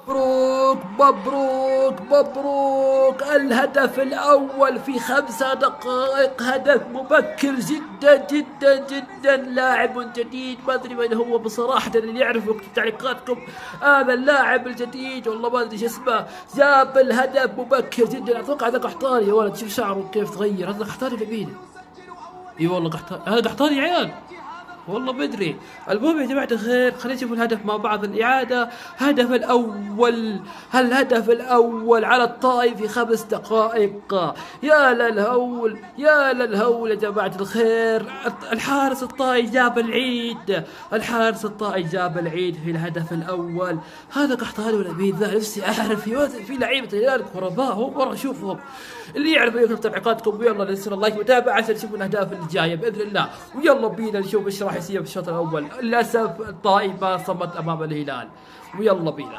مبروك مبروك مبروك، الهدف الأول في 5 دقائق، هدف مبكر جدا جدا جدا. لاعب جديد ما أدري من هو بصراحة، اللي يعرف يكتب تعليقاتكم. هذا اللاعب الجديد والله ما أدري شو اسمه، جاب الهدف مبكر جدا. أتوقع هذا قحطاني يا ولد، شوف شعره كيف تغير، هذا قحطاني نبيل. اي والله قحطاني، هذا قحطاني يا عيال، والله بدري. المهم يا جماعة الخير، خلينا نشوف الهدف مع بعض، الإعادة. هدف الأول، الهدف الأول على الطائي في 5 دقائق. يا للهول يا للهول يا جماعة الخير، الحارس الطائي جاب العيد، الحارس الطائي جاب العيد في الهدف الأول. هذا قحطاني ولا بيد ذا؟ نفسي أعرف في لعيبة هلال غرباء، هو مرة أشوفهم. اللي يعرف يكتب تعليقاتكم، ويلا ننسى اللايك وتابع عشان نشوف الأهداف اللي جاية بإذن الله. ويلا بينا نشوف ايش راح يصير في الشوط الأول. للأسف الطائي ما صمد أمام الهلال، ويلا بينا.